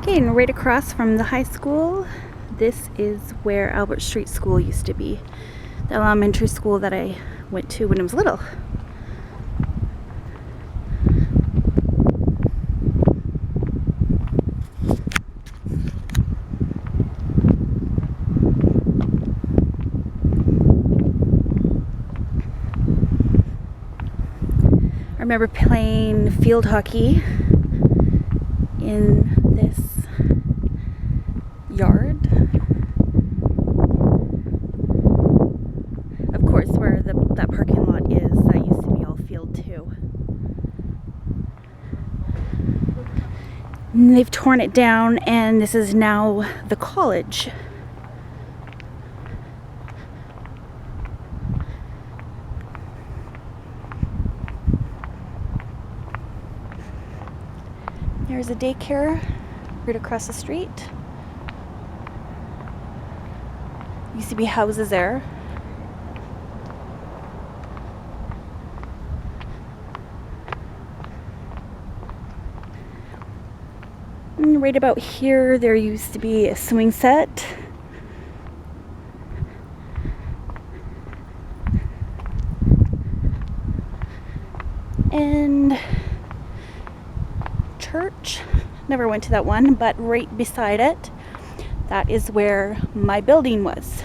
Okay, and right across from the high school, this is where Albert Street School used to be. The elementary school that I went to when I was little. I remember playing field hockey in this yard. Of course, where that parking lot is, that used to be all field too. And they've torn it down, and this is now the college. There's a daycare right across the street. Used to be houses there. And right about here, there used to be a swing set. And church. Never went to that one, but right beside it, that is where my building was.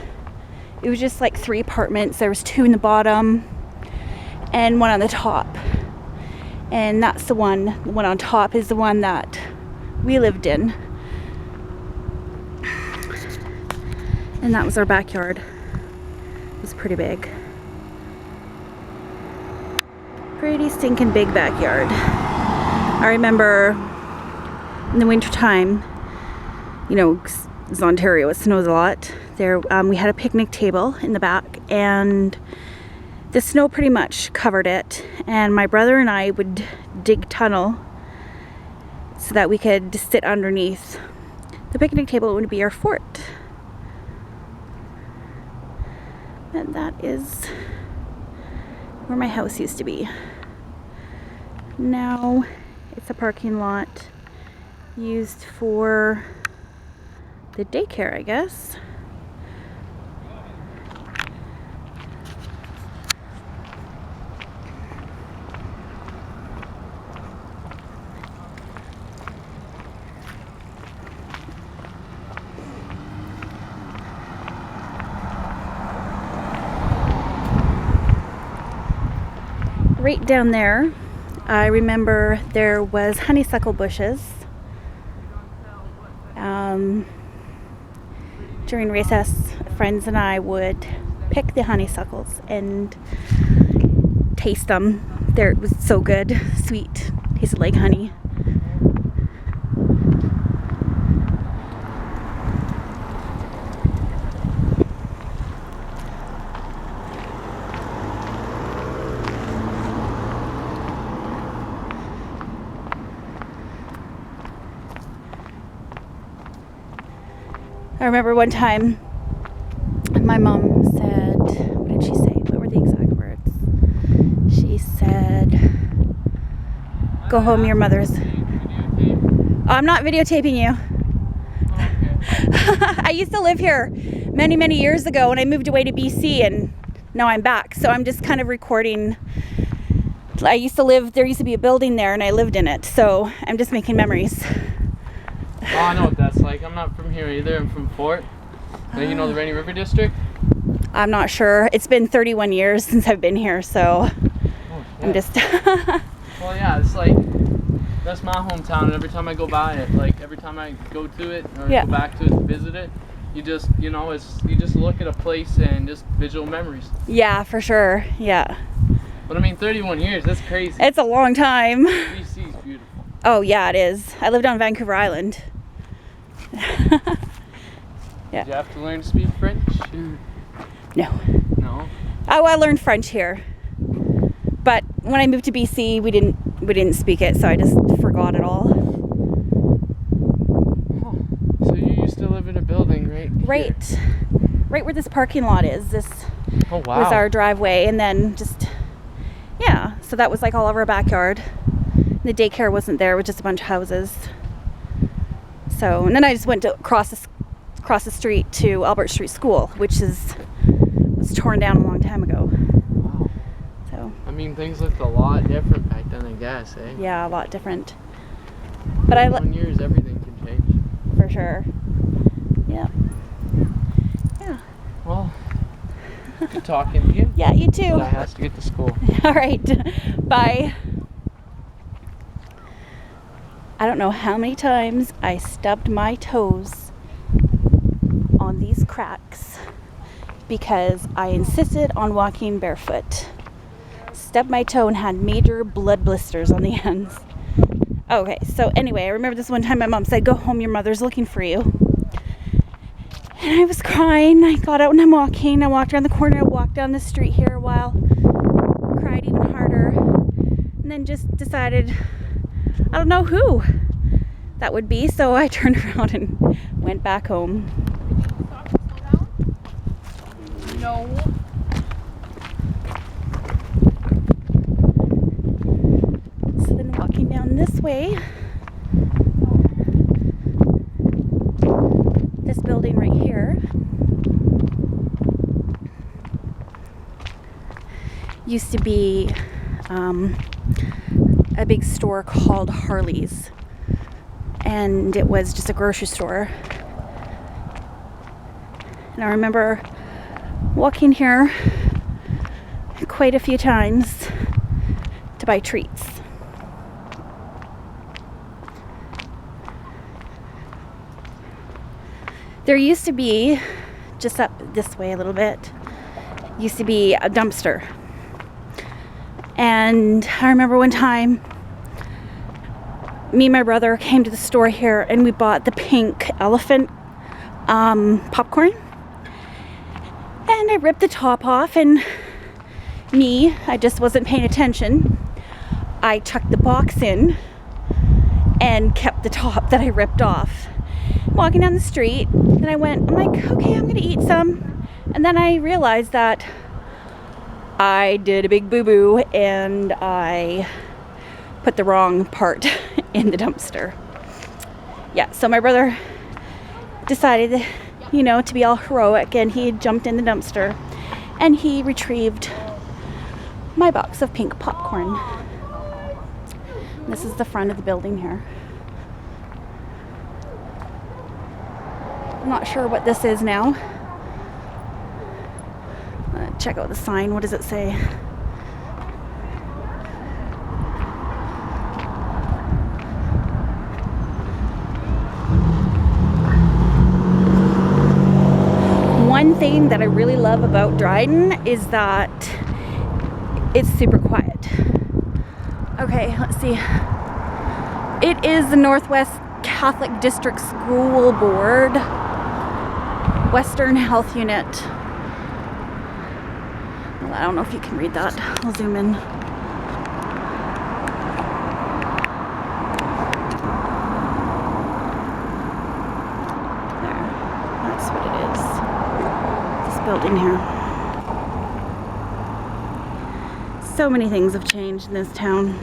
It was just like 3 apartments. There was 2 in the bottom and 1 on the top. And that's the one on top is the one that we lived in. And that was our backyard. It was pretty big. Pretty stinking big backyard. I remember in the winter time, you know, it's Ontario, it snows a lot. There, we had a picnic table in the back, and the snow pretty much covered it. And my brother and I would dig tunnel so that we could sit underneath the picnic table. It would be our fort. And that is where my house used to be. Now it's a parking lot used for the daycare, I guess. Right down there, I remember there was honeysuckle bushes. During recess, friends and I would pick the honeysuckles and taste them. It was so good, sweet, tasted like honey. I remember one time my mom said, what did she say? What were the exact words? She said, go home, your mother's. Oh, I'm not videotaping you. I used to live here many, many years ago, and I moved away to BC, and now I'm back. So I'm just kind of recording. There used to be a building there, and I lived in it. So I'm just making memories. Oh, I know what that's like. I'm not from here either. I'm from Fort. You know the Rainy River District? I'm not sure. It's been 31 years since I've been here, so I'm just... Well, yeah, it's like, that's my hometown, and every time I go by it, like every time I go to it or go back to it to visit it, you just, you know, you just look at a place and just visual memories. Yeah, for sure. Yeah. But I mean, 31 years, that's crazy. It's a long time. BC is beautiful. Oh, yeah, it is. I lived on Vancouver Island. Yeah. Did you have to learn to speak French? No. No? Oh, I learned French here. But when I moved to BC, we didn't speak it, so I just forgot it all. Oh, so you used to live in a building, right? Right where this parking lot is. This was our driveway, and then just, yeah, so that was like all over our backyard. The daycare wasn't there, it was just a bunch of houses. So, and then I just went to cross the street to Albert Street School, which was torn down a long time ago. Wow. So. I mean, things looked a lot different back then, I guess, eh? Yeah, a lot different. But I 1 years, everything can change. For sure. Yeah. Yeah. Well, good talking to you. Yeah, you too. But I have to get to school. All right. Bye. I don't know how many times I stubbed my toes on these cracks because I insisted on walking barefoot. Stubbed my toe and had major blood blisters on the ends. Okay, so anyway, I remember this one time my mom said, "Go home, your mother's looking for you." And I was crying. I got out and I'm walking. I walked around the corner. I walked down the street here a while. Cried even harder. And then just decided, I don't know who that would be. So I turned around and went back home. No. So then walking down this way. This building right here used to be a big store called Harley's, and it was just a grocery store. And I remember walking here quite a few times to buy treats. There used to be, just up this way a little bit, used to be a dumpster. And I remember one time, me and my brother came to the store here and we bought the pink elephant popcorn. And I ripped the top off, and I just wasn't paying attention. I tucked the box in and kept the top that I ripped off. Walking down the street, and I'm like, okay, I'm gonna eat some. And then I realized that I did a big boo-boo and I put the wrong part in the dumpster. Yeah, so my brother decided, to be all heroic, and he jumped in the dumpster and he retrieved my box of pink popcorn. This is the front of the building here. I'm not sure what this is now. Check out the sign. What does it say? One thing that I really love about Dryden is that it's super quiet. Okay, let's see. It is the Northwest Catholic District School Board, Western Health Unit. Well, I don't know if you can read that. I'll zoom in. There. That's what it is. This building here. So many things have changed in this town.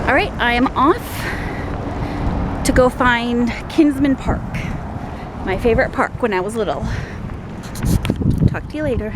All right, I am off to go find Kinsman Park, my favorite park when I was little. Talk to you later.